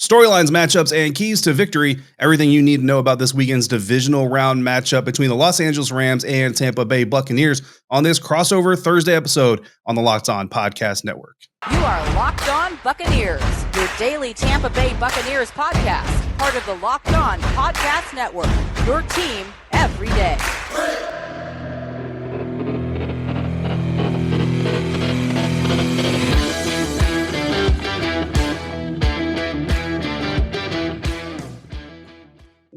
Storylines, matchups, and keys to victory. Everything you need to know about this weekend's divisional round matchup between the Los Angeles Rams and Tampa Bay Buccaneers on this crossover Thursday episode on the Locked On Podcast Network. You are Locked On Buccaneers, your daily Tampa Bay Buccaneers podcast, part of the Locked On Podcast Network, your team every day.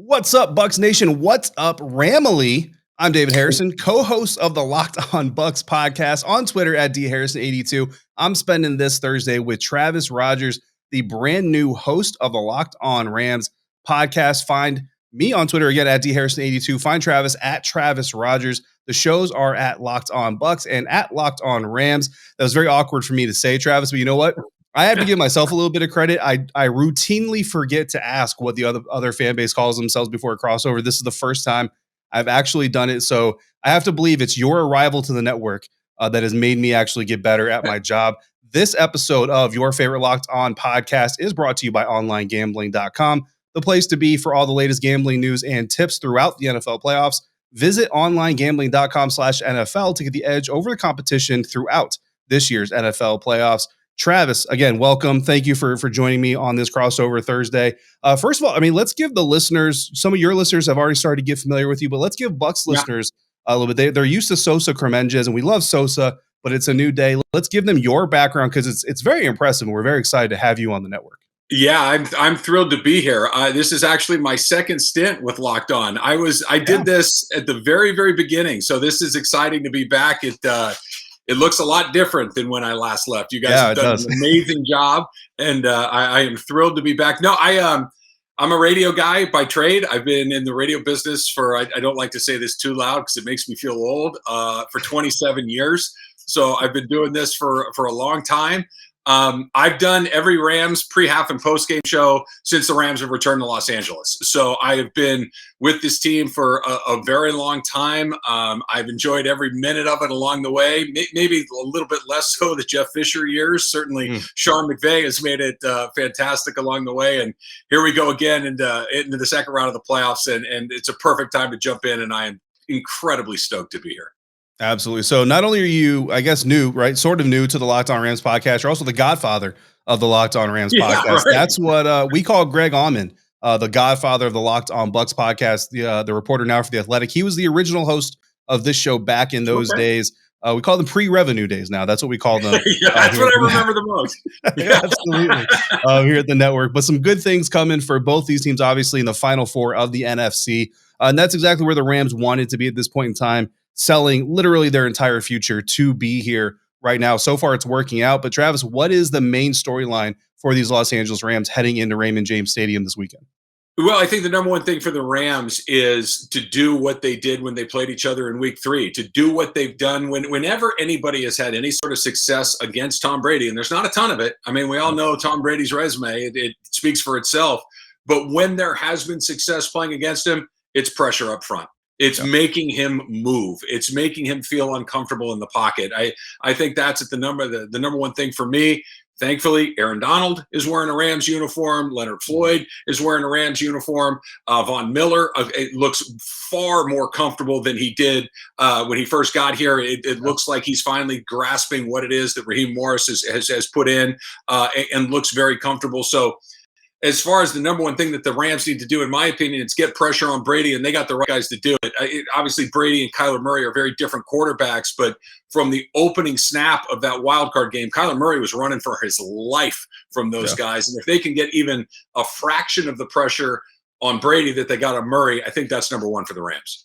What's up, Bucs Nation? What's up, Ramily? I'm David Harrison, co-host of the Locked On Bucs podcast on Twitter at dharrison82. I'm spending this Thursday with Travis Rodgers, the brand new host of the Locked On Rams podcast. Find me on Twitter again at dharrison82. Find Travis at Travis Rodgers. The shows are at Locked On Bucs and at Locked On Rams. That was very awkward for me to say, Travis, but you know what? I have to give myself a little bit of credit. I routinely forget to ask what the other fan base calls themselves before a crossover. This is the first time I've actually done it. So I have to believe it's your arrival to the network that has made me actually get better at my job. This episode of your favorite Locked On podcast is brought to you by BetOnline.ag, the place to be for all the latest gambling news and tips throughout the NFL playoffs. Visit onlinegambling.com/NFL to get the edge over the competition throughout this year's NFL playoffs. Travis, again, welcome. Thank you for joining me on this crossover Thursday. First of all, I mean, let's give the listeners, some of your listeners have already started to get familiar with you, but let's give Bucs listeners a little bit. They're used to Sosa Cremenges, and we love Sosa, but it's a new day. Let's give them your background because it's very impressive, and we're very excited to have you on the network. Yeah, I'm thrilled to be here. This is actually my second stint with Locked On. I did this at the very, very beginning, so this is exciting to be back. It looks a lot different than when I last left. You guys have done an amazing job, and I am thrilled to be back. No, I'm a radio guy by trade. I've been in the radio business for, I don't like to say this too loud because it makes me feel old, for 27 years. So I've been doing this for a long time. I've done every Rams pre-half and post-game show since the Rams have returned to Los Angeles. So I have been with this team for a very long time. I've enjoyed every minute of it along the way, maybe a little bit less so the Jeff Fisher years. Certainly Sean McVay has made it fantastic along the way. And here we go again into the second round of the playoffs. And it's a perfect time to jump in. And I am incredibly stoked to be here. Absolutely. So not only are you, I guess, new, right? Sort of new to the Locked On Rams podcast. You're also the godfather of the Locked On Rams podcast. Right. That's what we call Greg Auman, the godfather of the Locked On Bucs podcast, the reporter now for The Athletic. He was the original host of this show back in those days. We call them pre-revenue days now. That's what we call them. That's what I remember the most. Absolutely. Here at the network. But some good things coming for both these teams, obviously, in the Final Four of the NFC. And that's exactly where the Rams wanted to be at this point in time, selling literally their entire future to be here right now. So far, it's working out. But Travis, what is the main storyline for these Los Angeles Rams heading into Raymond James Stadium this weekend? Well, I think the number one thing for the Rams is to do what they did when they played each other in week 3, to do what they've done whenever anybody has had any sort of success against Tom Brady. And there's not a ton of it. I mean, we all know Tom Brady's resume. It speaks for itself. But when there has been success playing against him, it's pressure up front. It's making him move. It's making him feel uncomfortable in the pocket. I think that's at the number one thing for me. Thankfully, Aaron Donald is wearing a Rams uniform. Leonard Floyd is wearing a Rams uniform. Von Miller, it looks far more comfortable than he did when he first got here. It looks like he's finally grasping what it is that Raheem Morris has put in and looks very comfortable. So as far as the number one thing that the Rams need to do, in my opinion, it's get pressure on Brady, and they got the right guys to do it. Obviously, Brady and Kyler Murray are very different quarterbacks, but from the opening snap of that wild card game, Kyler Murray was running for his life from those guys. And if they can get even a fraction of the pressure on Brady that they got on Murray, I think that's number one for the Rams.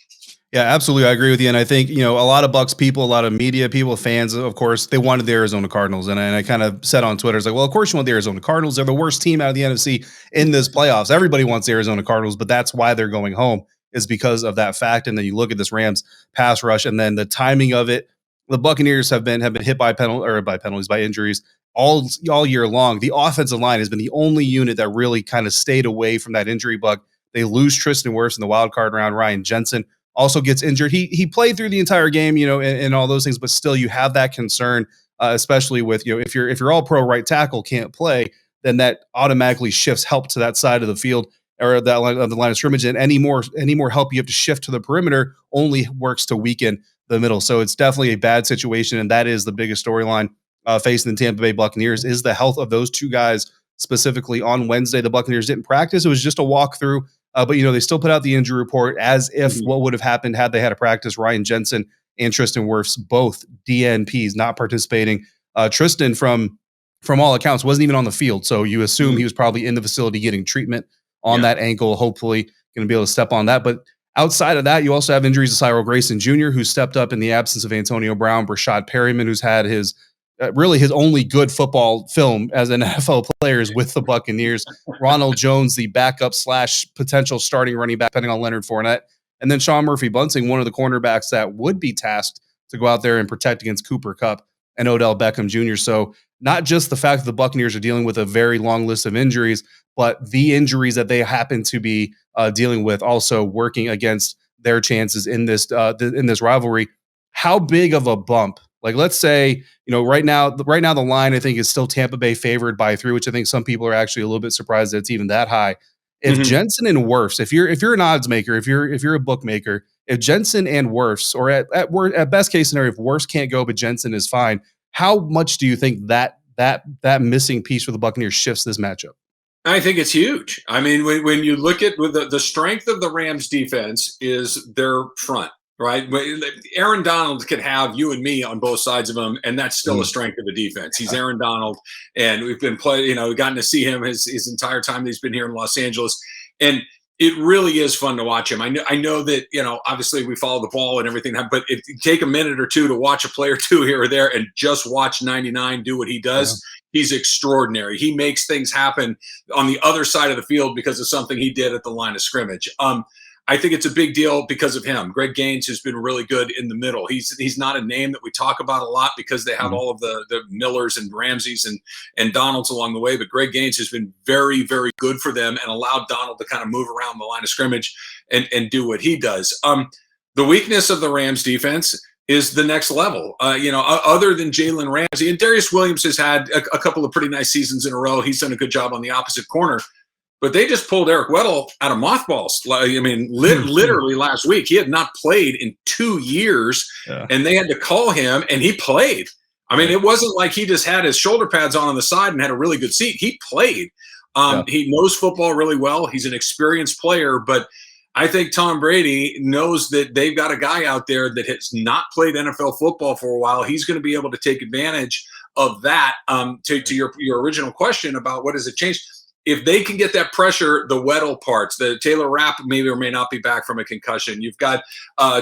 Yeah, absolutely. I agree with you. And I think, a lot of Bucs people, a lot of media people, fans, of course, they wanted the Arizona Cardinals. And I kind of said on Twitter, it's like, well, of course you want the Arizona Cardinals. They're the worst team out of the NFC in this playoffs. Everybody wants the Arizona Cardinals, but that's why they're going home, is because of that fact. And then you look at this Rams pass rush and then the timing of it. The Buccaneers have been hit by penalties, by injuries all year long. The offensive line has been the only unit that really kind of stayed away from that injury bug. They lose Tristan Wirfs in the wild card round. Ryan Jensen also gets injured. He played through the entire game, and all those things, but still you have that concern, especially with, if your all pro right tackle can't play, then that automatically shifts help to that side of the field or that line of the line of scrimmage. And any more help you have to shift to the perimeter only works to weaken the middle. So it's definitely a bad situation. And that is the biggest storyline facing the Tampa Bay Buccaneers is the health of those two guys. Specifically on Wednesday, the Buccaneers didn't practice. It was just a walkthrough. But, they still put out the injury report as if what would have happened had they had a practice. Ryan Jensen and Tristan Wirfs, both DNPs, not participating. Tristan, from all accounts, wasn't even on the field. So you assume he was probably in the facility getting treatment on that ankle, hopefully going to be able to step on that. But outside of that, you also have injuries to Cyril Grayson Jr., who stepped up in the absence of Antonio Brown, Brashad Perryman, who's had his really his only good football film as an NFL player is with the Buccaneers. Ronald Jones, the backup / potential starting running back, depending on Leonard Fournette. And then Sean Murphy-Bunting, one of the cornerbacks that would be tasked to go out there and protect against Cooper Kupp and Odell Beckham Jr. So not just the fact that the Buccaneers are dealing with a very long list of injuries, but the injuries that they happen to be dealing with also working against their chances in this rivalry. How big of a bump? Like, let's say, right now the line I think is still Tampa Bay favored by 3, which I think some people are actually a little bit surprised that it's even that high. If Jensen and Wirfs, if you're an odds maker, if you're a bookmaker, if Jensen and Wirfs, or at best case scenario, if Wirfs can't go but Jensen is fine, how much do you think that missing piece for the Buccaneers shifts this matchup? I think it's huge. I mean, when you look at the strength of the Rams defense is their front. Right, Aaron Donald could have you and me on both sides of him, and that's still a strength of the defense. He's Aaron Donald, and we've been we've gotten to see him his entire time that he's been here in Los Angeles, and it really is fun to watch him. I know that obviously we follow the ball and everything, but if you take a minute or two to watch a play or two here or there, and just watch 99 do what he does, he's extraordinary. He makes things happen on the other side of the field because of something he did at the line of scrimmage. I think it's a big deal because of him. Greg Gaines has been really good in the middle. He's not a name that we talk about a lot because they have all of the Millers and Ramseys and Donalds along the way. But Greg Gaines has been very, very good for them and allowed Donald to kind of move around the line of scrimmage and do what he does. The weakness of the Rams defense is the next level. Other than Jalen Ramsey, and Darius Williams has had a couple of pretty nice seasons in a row. He's done a good job on the opposite corner. But they just pulled Eric Weddle out of mothballs. I mean, literally last week. He had not played in 2 years, and they had to call him, and he played. I mean, it wasn't like he just had his shoulder pads on the side and had a really good seat. He played. He knows football really well. He's an experienced player, but I think Tom Brady knows that they've got a guy out there that has not played NFL football for a while. He's going to be able to take advantage of that. To your original question about what does it change? If they can get that pressure, the Weddle parts, the Taylor Rapp may or may not be back from a concussion. You've got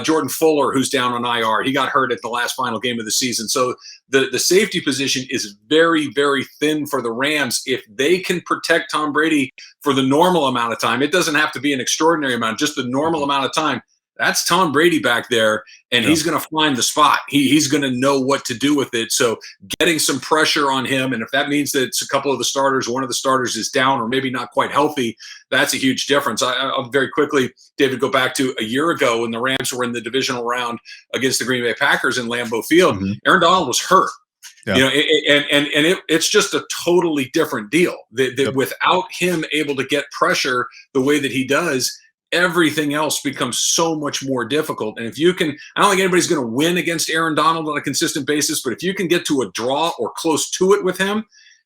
Jordan Fuller, who's down on IR. He got hurt at the last final game of the season. So the safety position is very, very thin for the Rams. If they can protect Tom Brady for the normal amount of time, it doesn't have to be an extraordinary amount, just the normal amount of time. That's Tom Brady back there, and he's going to find the spot. He's going to know what to do with it. So getting some pressure on him, and if that means that it's a couple of the starters, one of the starters is down or maybe not quite healthy, that's a huge difference. I'll very quickly, David, go back to a year ago when the Rams were in the divisional round against the Green Bay Packers in Lambeau Field. Aaron Donald was hurt. It's just a totally different deal. Without him able to get pressure the way that he does, everything else becomes so much more difficult. And if you can, I don't think anybody's going to win against Aaron Donald on a consistent basis, but if you can get to a draw or close to it with him,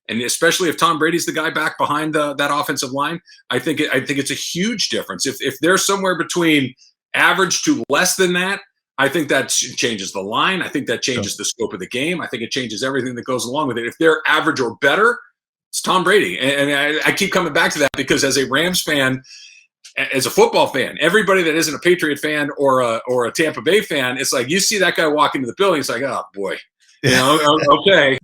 and especially if Tom Brady's the guy back behind that offensive line, I think it's a huge difference. If they're somewhere between average to less than that, I think that changes the line. I think that changes the scope of the game. I think it changes everything that goes along with it. If they're average or better, it's Tom Brady. And I keep coming back to that because as a Rams fan, as a football fan, everybody that isn't a Patriot fan or a Tampa Bay fan, it's like you see that guy walk into the building, it's like, oh boy, okay,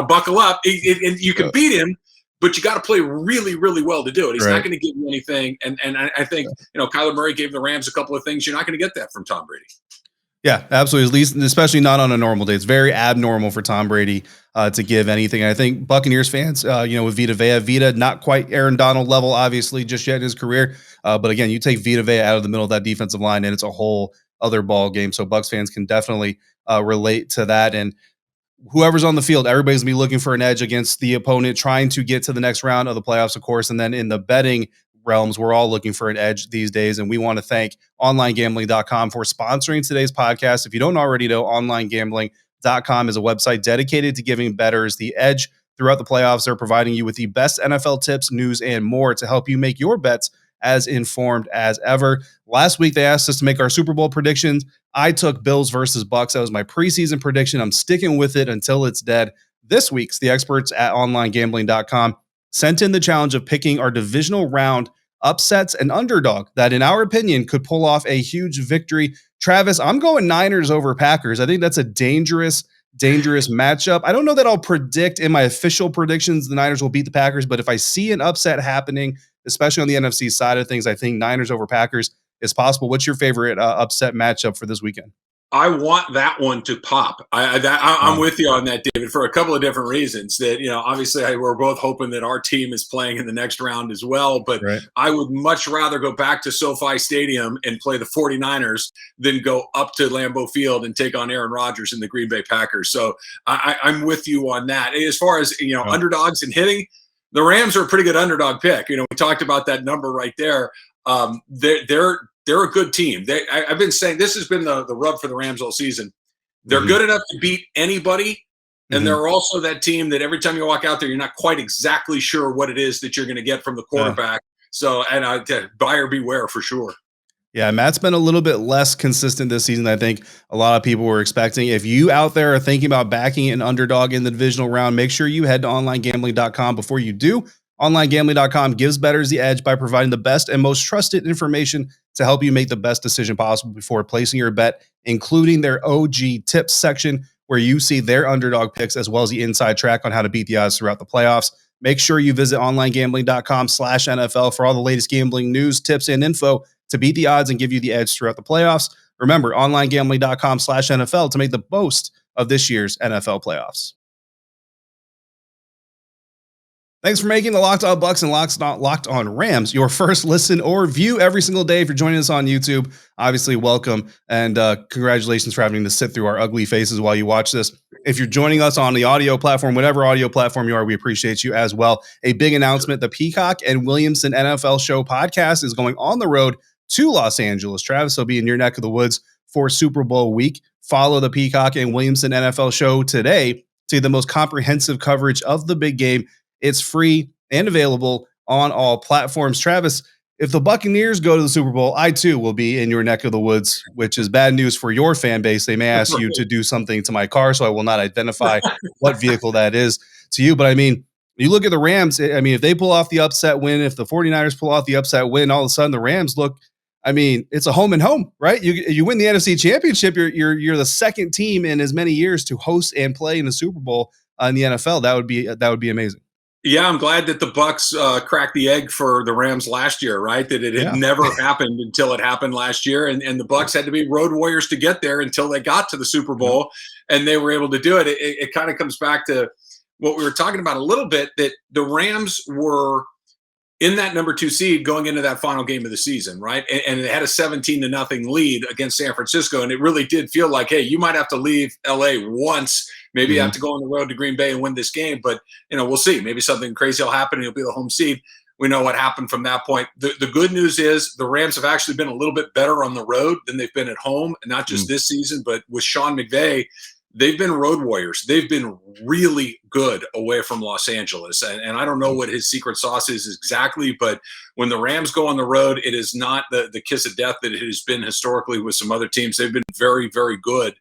buckle up. And you can beat him, but you got to play really, really well to do it. He's not going to give you anything. And I think Kyler Murray gave the Rams a couple of things. You're not going to get that from Tom Brady. Yeah, absolutely. At least, especially not on a normal day. It's very abnormal for Tom Brady to give anything. And I think Buccaneers fans, with Vita Vea, not quite Aaron Donald level, obviously, just yet in his career. But again, you take Vita Vea out of the middle of that defensive line, and it's a whole other ball game. So Bucs fans can definitely relate to that. And whoever's on the field, everybody's gonna be looking for an edge against the opponent, trying to get to the next round of the playoffs, of course. And then in the betting realms, we're all looking for an edge these days. And we want to thank OnlineGambling.com for sponsoring today's podcast. If you don't already know, OnlineGambling.com is a website dedicated to giving bettors the edge throughout the playoffs. They're providing you with the best NFL tips, news, and more to help you make your bets as informed as ever. Last week, they asked us to make our Super Bowl predictions. I took Bills versus Bucs. That was my preseason prediction. I'm sticking with it until it's dead. This week's the experts at OnlineGambling.com sent in the challenge of picking our divisional round upsets and underdog that, in our opinion, could pull off a huge victory. Travis, I'm going Niners over Packers. I think that's a dangerous matchup. I don't know that I'll predict in my official predictions the Niners will beat the Packers, but if I see an upset happening, especially on the NFC side of things, I think Niners over Packers is possible. What's your favorite upset matchup for this weekend? I want that one to pop. I'm with you on that, David, for a couple of different reasons. That, obviously we're both hoping that our team is playing in the next round as well. But right. I would much rather go back to SoFi Stadium and play the 49ers than go up to Lambeau Field and take on Aaron Rodgers and the Green Bay Packers. So I'm with you on that. As far as underdogs and hitting, the Rams are a pretty good underdog pick. We talked about that number right there. They're a good team. I've been saying this has been the rub for the Rams all season. They're good enough to beat anybody, and they're also that team that every time you walk out there, you're not quite exactly sure what it is that you're going to get from the quarterback. So, buyer beware for sure. Yeah, Matt's been a little bit less consistent this season than I think a lot of people were expecting. If you out there are thinking about backing an underdog in the divisional round, make sure you head to OnlineGambling.com before you do. OnlineGambling.com gives bettors the edge by providing the best and most trusted information to help you make the best decision possible before placing your bet, including their OG tips section, where you see their underdog picks as well as the inside track on how to beat the odds throughout the playoffs. Make sure you visit OnlineGambling.com/NFL for all the latest gambling news, tips, and info to beat the odds and give you the edge throughout the playoffs. Remember, OnlineGambling.com/NFL to make the most of this year's NFL playoffs. Thanks for making the Locked On Bucs and Locked On Rams your first listen or view every single day. If you're joining us on YouTube, obviously welcome, and congratulations for having to sit through our ugly faces while you watch this. If you're joining us on the audio platform, whatever audio platform you are, we appreciate you as well. A big announcement: the Peacock and Williamson NFL Show podcast is going on the road to Los Angeles. Travis will be in your neck of the woods for Super Bowl week. Follow the Peacock and Williamson NFL Show today to get the most comprehensive coverage of the big game. It's free and available on all platforms. Travis, if the Buccaneers go to the Super Bowl, I too will be in your neck of the woods, which is bad news for your fan base. They may ask you to do something to my car, so I will not identify what vehicle that is to you. But I mean, you look at the Rams, I mean, if they pull off the upset win, if the 49ers pull off the upset win, all of a sudden the Rams look, I mean, it's a home and home, right? You win the NFC Championship, you're the second team in as many years to host and play in the Super Bowl in the NFL. That would be amazing. Yeah, I'm glad that the Bucs cracked the egg for the Rams last year, right? That it had never happened until it happened last year. And the Bucs had to be road warriors to get there until they got to the Super Bowl, and they were able to do it. It kind of comes back to what we were talking about a little bit, that the Rams were in that number 2 seed going into that final game of the season, right? And it had a 17-0 lead against San Francisco. And it really did feel like, hey, you might have to leave LA once. Maybe you have to go on the road to Green Bay and win this game. But, we'll see. Maybe something crazy will happen and you'll be the home seed. We know what happened from that point. The good news is the Rams have actually been a little bit better on the road than they've been at home. And not just this season, but with Sean McVay, they've been road warriors. They've been really good away from Los Angeles. And I don't know what his secret sauce is exactly, but when the Rams go on the road, it is not the kiss of death that it has been historically with some other teams. They've been very, very good.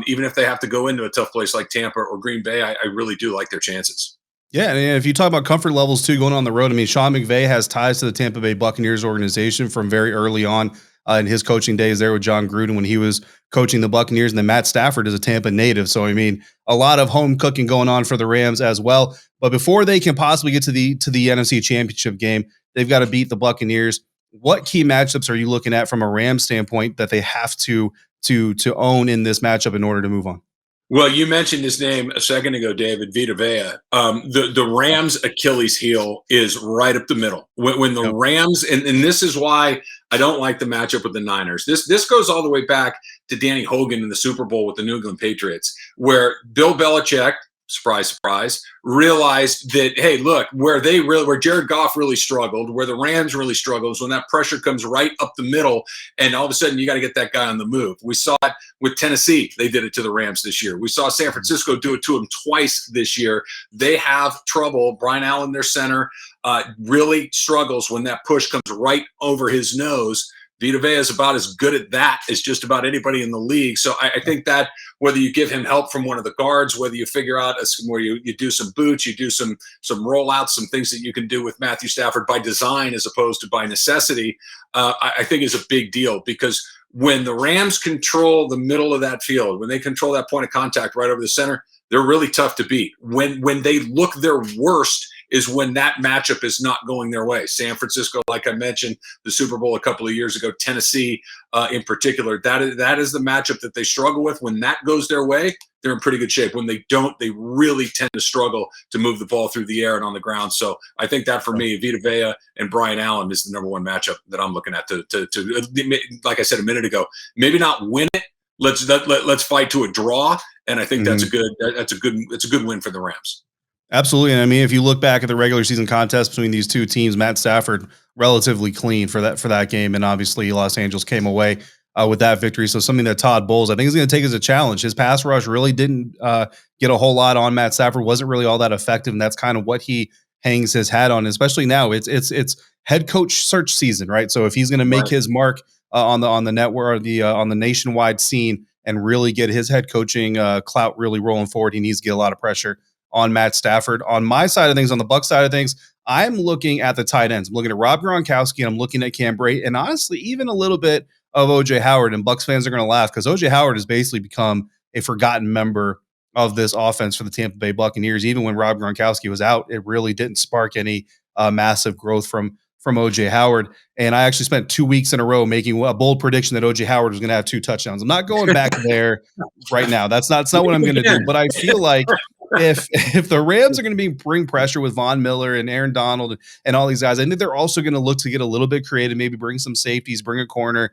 Even if they have to go into a tough place like Tampa or Green Bay, I really do like their chances. Yeah, and if you talk about comfort levels too, going on the road, I mean, Sean McVay has ties to the Tampa Bay Buccaneers organization from very early on in his coaching days there with John Gruden when he was coaching the Buccaneers, and then Matt Stafford is a Tampa native. So, I mean, a lot of home cooking going on for the Rams as well. But before they can possibly get to the NFC Championship game, they've got to beat the Buccaneers. What key matchups are you looking at from a Rams standpoint that they have to own in this matchup in order to move on? Well, you mentioned his name a second ago, David, Vita Vea. The Rams' Achilles heel is right up the middle. When the Rams, and this is why I don't like the matchup with the Niners. This goes all the way back to Danny Hogan in the Super Bowl with the New England Patriots. where Bill Belichick, surprise, surprise, realized that, hey, look, where Jared Goff really struggled, where the Rams really struggled, is when that pressure comes right up the middle, and all of a sudden you got to get that guy on the move. We saw it with Tennessee. They did it to the Rams this year. We saw San Francisco do it to them twice this year. They have trouble. Brian Allen, their center, really struggles when that push comes right over his nose. Vita Vea is about as good at that as just about anybody in the league. So I think that whether you give him help from one of the guards, whether you figure out where you do some boots, you do some rollouts, some things that you can do with Matthew Stafford by design as opposed to by necessity, I think is a big deal, because when the Rams control the middle of that field, when they control that point of contact right over the center, they're really tough to beat. When they look their worst is when that matchup is not going their way. San Francisco, like I mentioned, the Super Bowl a couple of years ago, Tennessee in particular, that is the matchup that they struggle with. When that goes their way, they're in pretty good shape. When they don't, they really tend to struggle to move the ball through the air and on the ground. So I think that for me, Vita Vea and Brian Allen is the number one matchup that I'm looking at to like I said a minute ago, maybe not win it. Let's fight to a draw. And I think that's a good win for the Rams. Absolutely. And I mean, if you look back at the regular season contest between these two teams, Matt Stafford relatively clean for that game. And obviously Los Angeles came away with that victory. So something that Todd Bowles, I think, is going to take as a challenge. His pass rush really didn't get a whole lot on Matt Stafford, wasn't really all that effective. And that's kind of what he hangs his hat on, especially now. It's head coach search season, right? So if he's going to make his mark on the network, or on the nationwide scene, and really get his head coaching clout really rolling forward, he needs to get a lot of pressure on Matt Stafford. On my side of things, on the Bucs side of things, I'm looking at the tight ends. I'm looking at Rob Gronkowski, and I'm looking at Cam Brate, and honestly, even a little bit of OJ Howard. And Bucs fans are going to laugh because OJ Howard has basically become a forgotten member of this offense for the Tampa Bay Buccaneers. Even when Rob Gronkowski was out, it really didn't spark any massive growth from OJ Howard. And I actually spent 2 weeks in a row making a bold prediction that OJ Howard was going to have 2 touchdowns. I'm not going back there right now. That's not what I'm going to do. But I feel like if the Rams are going to bring pressure with Von Miller and Aaron Donald and all these guys, I think they're also going to look to get a little bit creative, maybe bring some safeties, bring a corner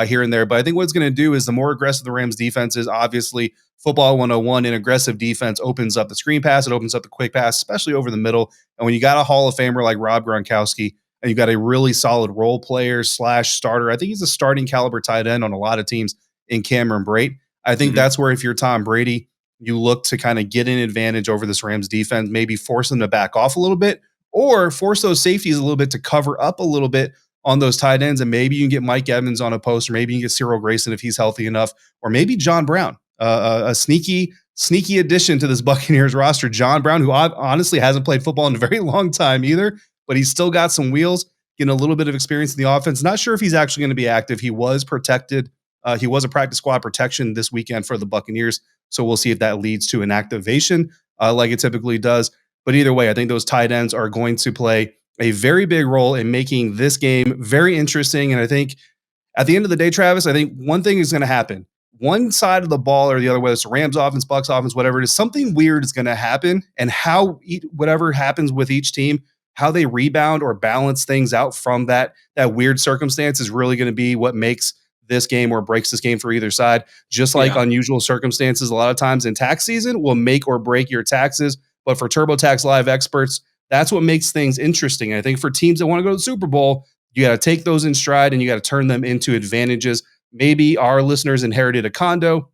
here and there. But I think what it's going to do is the more aggressive the Rams defense is, obviously football 101, and aggressive defense opens up the screen pass. It opens up the quick pass, especially over the middle. And when you got a Hall of Famer like Rob Gronkowski, and you got a really solid role player / starter, I think he's a starting caliber tight end on a lot of teams in Cameron Brate. I think that's where, if you're Tom Brady, you look to kind of get an advantage over this Rams defense, maybe force them to back off a little bit, or force those safeties a little bit to cover up a little bit on those tight ends. And maybe you can get Mike Evans on a post, or maybe you can get Cyril Grayson if he's healthy enough, or maybe John Brown, a sneaky addition to this Buccaneers roster. John Brown, who honestly hasn't played football in a very long time either, but he's still got some wheels, getting a little bit of experience in the offense. Not sure if he's actually going to be active. He was protected. He was a practice squad protection this weekend for the Buccaneers. So we'll see if that leads to an activation like it typically does. But either way, I think those tight ends are going to play a very big role in making this game very interesting. And I think at the end of the day, Travis, I think one thing is going to happen. One side of the ball or the other, whether it's the Rams offense, Bucs offense, whatever it is, something weird is going to happen. And whatever happens with each team, how they rebound or balance things out from that weird circumstance is really going to be what makes this game or breaks this game for either side. Just like unusual circumstances, a lot of times in tax season will make or break your taxes. But for TurboTax Live experts, that's what makes things interesting. And I think for teams that want to go to the Super Bowl, you got to take those in stride and you got to turn them into advantages. Maybe our listeners inherited a condo.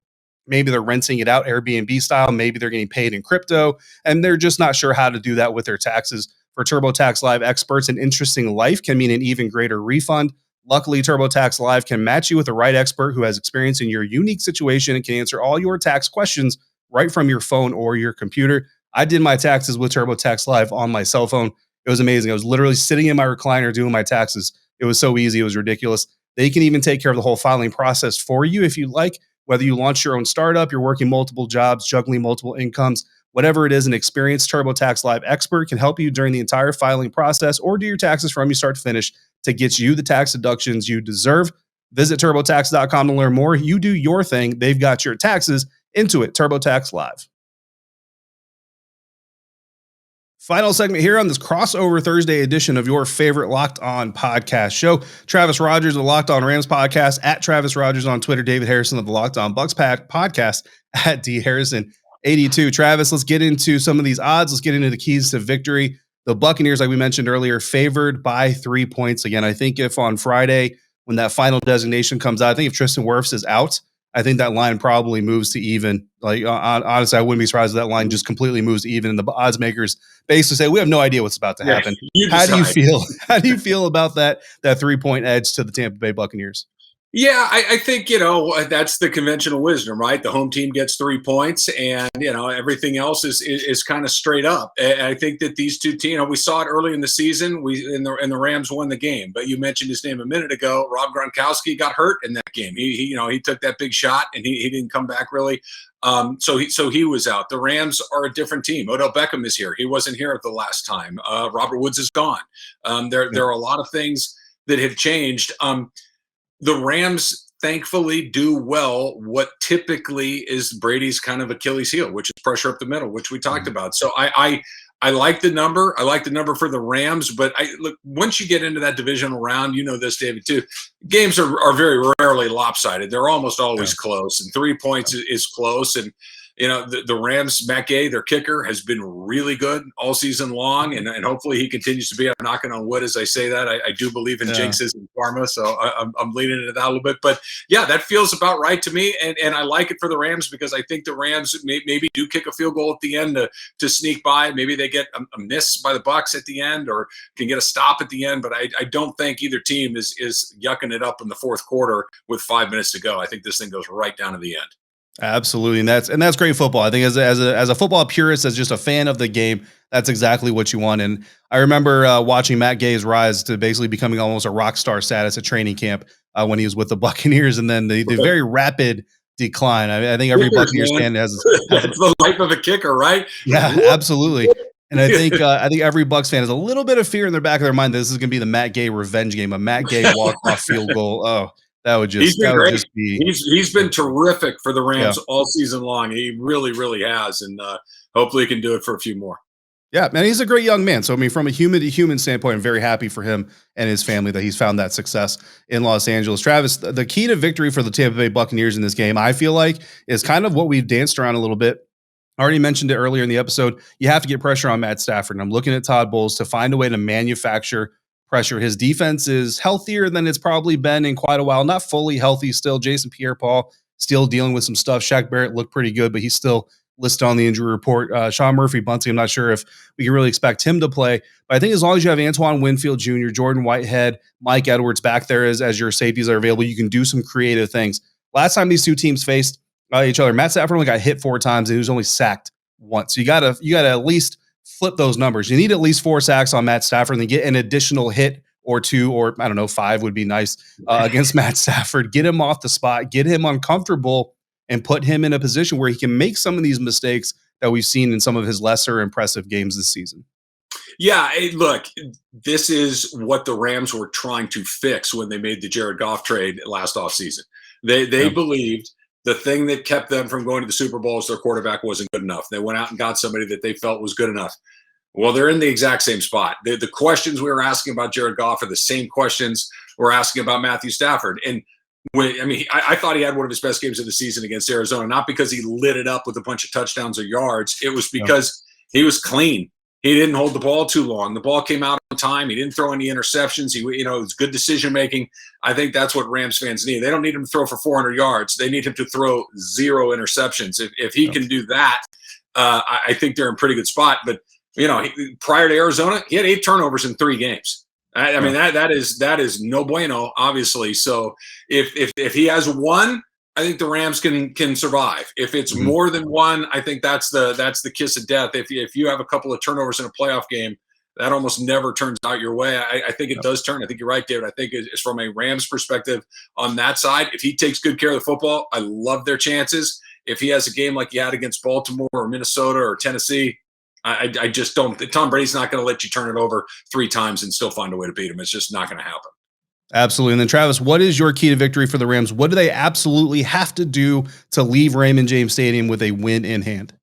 Maybe they're renting it out Airbnb style. Maybe they're getting paid in crypto, and they're just not sure how to do that with their taxes. For TurboTax Live experts, an interesting life can mean an even greater refund. Luckily, TurboTax Live can match you with the right expert who has experience in your unique situation and can answer all your tax questions right from your phone or your computer. I did my taxes with TurboTax Live on my cell phone. It was amazing. I was literally sitting in my recliner doing my taxes. It was so easy. It was ridiculous. They can even take care of the whole filing process for you if you like. Whether you launch your own startup, you're working multiple jobs, juggling multiple incomes, whatever it is, an experienced TurboTax Live expert can help you during the entire filing process or do your taxes from you start to finish to get you the tax deductions you deserve. Visit TurboTax.com to learn more. You do your thing. They've got your taxes into it. TurboTax Live. Final segment here on this crossover Thursday edition of your favorite Locked On podcast show. Travis Rodgers of the Locked On Rams podcast, at Travis Rodgers on Twitter. David Harrison of the Locked On Bucs podcast, at D Harrison 82. Travis, let's get into some of these odds. Let's get into the keys to victory. The Buccaneers, like we mentioned earlier, favored by 3 points. Again, I think if on Friday, when that final designation comes out, I think if Tristan Wirfs is out, I think that line probably moves to even. Like, honestly, I wouldn't be surprised if that line just completely moves to even. And the odds makers basically say, we have no idea what's about to happen. How do you feel? How do you feel about that 3-point edge to the Tampa Bay Buccaneers? Yeah, I think, that's the conventional wisdom, right? The home team gets 3 points and, everything else is kind of straight up. And I think that these two teams, we saw it early in the season, and the Rams won the game. But you mentioned his name a minute ago. Rob Gronkowski got hurt in that game. He took that big shot and he didn't come back really. So he was out. The Rams are a different team. Odell Beckham is here. He wasn't here the last time. Robert Woods is gone. There are a lot of things that have changed. The Rams thankfully do well what typically is Brady's kind of Achilles heel, which is pressure up the middle, which we talked about. So I like the number. I like the number for the Rams, but look, once you get into that divisional round, you know this, David, too. Games are very rarely lopsided. They're almost always close, and 3 points is close. And the Rams, Matt Gay, their kicker, has been really good all season long, and hopefully he continues to be. I'm knocking on wood as I say that. I do believe in jinxes and karma, so I'm leaning into that a little bit. But, yeah, that feels about right to me, and I like it for the Rams because I think the Rams maybe do kick a field goal at the end to sneak by. Maybe they get a miss by the Bucs at the end or can get a stop at the end, but I don't think either team is yucking it up in the fourth quarter with 5 minutes to go. I think this thing goes right down to the end. Absolutely, and that's great football. I think as a football purist, as just a fan of the game, that's exactly what you want. And I remember watching Matt Gay's rise to basically becoming almost a rock star status at training camp when he was with the Buccaneers, and then the very rapid decline. I think every Buccaneers fan has it's the life of a kicker, right? Yeah, absolutely. And I think every Bucs fan has a little bit of fear in their back of their mind that this is going to be the Matt Gay revenge game, a Matt Gay walk-off field goal. Oh. That would just be. He's been terrific for the Rams all season long. He really, really has, and hopefully he can do it for a few more. Yeah, man, he's a great young man. So I mean, from a human to human standpoint, I'm very happy for him and his family that he's found that success in Los Angeles. Travis, the key to victory for the Tampa Bay Buccaneers in this game, I feel like, is kind of what we've danced around a little bit. I already mentioned it earlier in the episode. You have to get pressure on Matt Stafford, and I'm looking at Todd Bowles to find a way to manufacture pressure. His defense is healthier than it's probably been in quite a while. Not fully healthy still. Jason Pierre-Paul still dealing with some stuff. Shaq Barrett looked pretty good, but he's still listed on the injury report. Sean Murphy-Bunting, I'm not sure if we can really expect him to play. But I think as long as you have Antoine Winfield Jr., Jordan Whitehead, Mike Edwards back there as your safeties are available, you can do some creative things. Last time these two teams faced each other, Matt Stafford only got hit 4 times and he was only sacked once. So you gotta at least flip those numbers. You need at least 4 sacks on Matt Stafford and then get an additional hit or 2, or I don't know, 5 would be nice against Matt Stafford. Get him off the spot, get him uncomfortable, and put him in a position where he can make some of these mistakes that we've seen in some of his lesser impressive games this season. Yeah, look, this is what the Rams were trying to fix when they made the Jared Goff trade last offseason. They believed the thing that kept them from going to the Super Bowl is their quarterback wasn't good enough. They went out and got somebody that they felt was good enough. Well, they're in the exact same spot. The questions we were asking about Jared Goff are the same questions we're asking about Matthew Stafford. And I thought he had one of his best games of the season against Arizona, not because he lit it up with a bunch of touchdowns or yards. It was because he was clean. He didn't hold the ball too long. The ball came out on time. He didn't throw any interceptions. It was good decision making. I think that's what Rams fans need. They don't need him to throw for 400 yards. They need him to throw 0 interceptions. If he can do that, I think they're in a pretty good spot. But prior to Arizona, he had 8 turnovers in 3 games. I mean, that is no bueno, obviously. So if he has 1, I think the Rams can survive. If it's more than 1, I think that's the kiss of death. If you have a couple of turnovers in a playoff game, that almost never turns out your way. I think it does turn. I think you're right, David. I think it's from a Rams perspective on that side. If he takes good care of the football, I love their chances. If he has a game like he had against Baltimore or Minnesota or Tennessee, I just don't. Tom Brady's not going to let you turn it over 3 times and still find a way to beat him. It's just not going to happen. Absolutely. And then, Travis, what is your key to victory for the Rams? What do they absolutely have to do to leave Raymond James Stadium with a win in hand?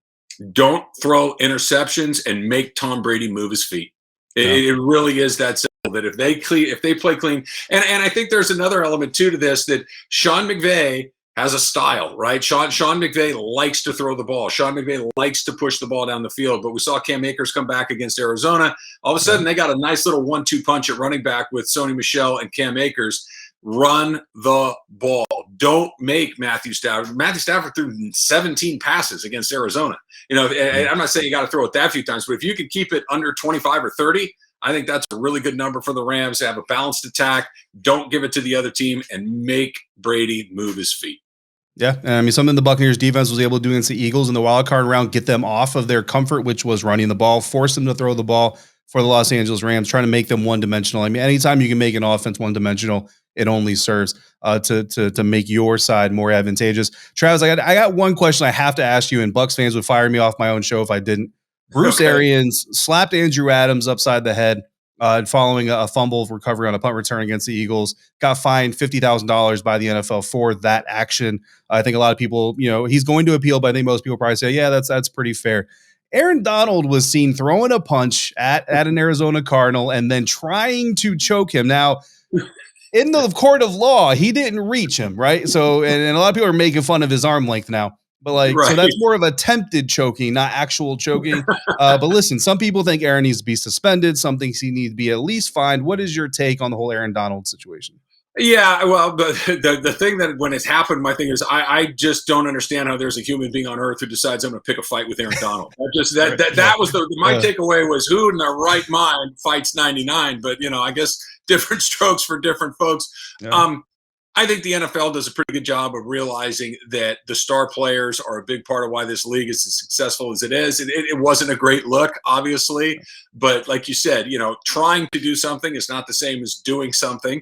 Don't throw interceptions and make Tom Brady move his feet. It really is that simple. That if they play clean, and I think there's another element too to this, that Sean McVay has a style, right? Sean McVay likes to throw the ball. Sean McVay likes to push the ball down the field. But we saw Cam Akers come back against Arizona. All of a sudden, they got a nice little 1-2 punch at running back with Sony Michel and Cam Akers. Run the ball. Don't make Matthew Stafford. Matthew Stafford threw 17 passes against Arizona. I'm not saying you got to throw it that few times, but if you can keep it under 25 or 30, I think that's a really good number for the Rams to have a balanced attack. Don't give it to the other team and make Brady move his feet. Yeah, and I mean, something the Buccaneers defense was able to do against the Eagles in the wild card round, get them off of their comfort, which was running the ball, force them to throw the ball for the Los Angeles Rams, trying to make them one-dimensional. I mean, anytime you can make an offense one-dimensional, it only serves to make your side more advantageous. Travis, I got one question I have to ask you, and Bucs fans would fire me off my own show if I didn't. Bruce Arians slapped Andrew Adams upside the head following a fumble recovery on a punt return against the Eagles, got fined $50,000 by the NFL for that action. I think a lot of people, he's going to appeal, but I think most people probably say, yeah, that's pretty fair. Aaron Donald was seen throwing a punch at an Arizona Cardinal and then trying to choke him. Now, in the court of law, he didn't reach him, right? So, and a lot of people are making fun of his arm length now. But so that's more of attempted choking, not actual choking. But listen, some people think Aaron needs to be suspended. Some think he needs to be at least fined. What is your take on the whole Aaron Donald situation? Yeah, well, the thing that when it's happened, my thing is I just don't understand how there's a human being on earth who decides I'm going to pick a fight with Aaron Donald. That was my takeaway was who in their right mind fights 99. But I guess different strokes for different folks. Yeah. I think the NFL does a pretty good job of realizing that the star players are a big part of why this league is as successful as it is. It wasn't a great look, obviously, but like you said, trying to do something is not the same as doing something.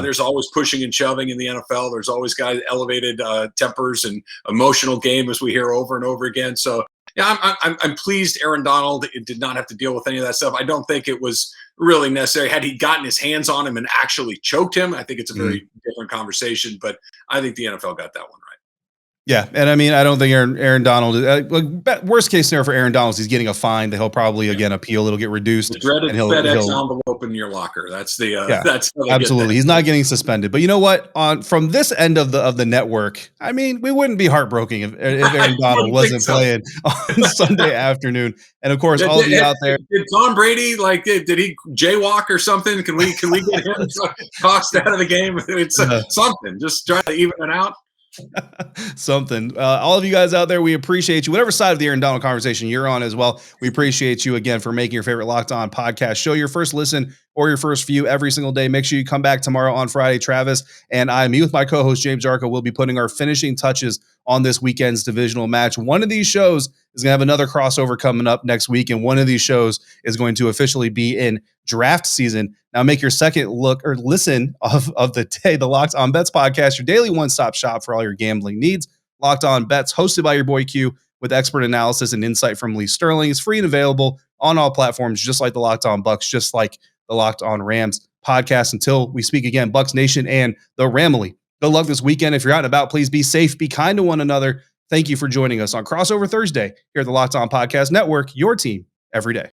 There's always pushing and shoving in the NFL. There's always guys elevated tempers and emotional game, as we hear over and over again. So yeah, I'm pleased Aaron Donald did not have to deal with any of that stuff. I don't think it was really necessary. Had he gotten his hands on him and actually choked him, I think it's a very different conversation. But I think the NFL got that one right. Yeah, and I mean, I don't think Aaron Donald. Worst case scenario for Aaron Donald is he's getting a fine that he'll probably again appeal. It'll get reduced. The dreaded FedEx envelope in your locker. That's the that's absolutely. He's not getting suspended. But you know what? From this end of the network, I mean, we wouldn't be heartbroken if Aaron Donald wasn't playing on Sunday afternoon. And of course, all of you out there. Did Tom Brady did he jaywalk or something? Can we get him tossed out of the game? It's something. Just try to even it out. Something. All of you guys out there, we appreciate you. Whatever side of the Aaron Donald conversation you're on as well, we appreciate you again for making your favorite Locked On podcast show your first listen or your first view every single day. Make sure you come back tomorrow on Friday. Travis and me with my co-host James Arco will be putting our finishing touches on this weekend's divisional match. One of these shows is going to have another crossover coming up next week, and one of these shows is going to officially be in draft season. Now make your second look or listen of the day, the Locked On Bets podcast, your daily one-stop shop for all your gambling needs. Locked On Bets, hosted by your boy Q, with expert analysis and insight from Lee Sterling. It's free and available on all platforms, just like the Locked On Bucs, just like the Locked On Rams podcast. Until we speak again, Bucs Nation and the Ramily. Good luck this weekend. If you're out and about, please be safe, be kind to one another. Thank you for joining us on Crossover Thursday here at the Locked On Podcast Network, your team every day.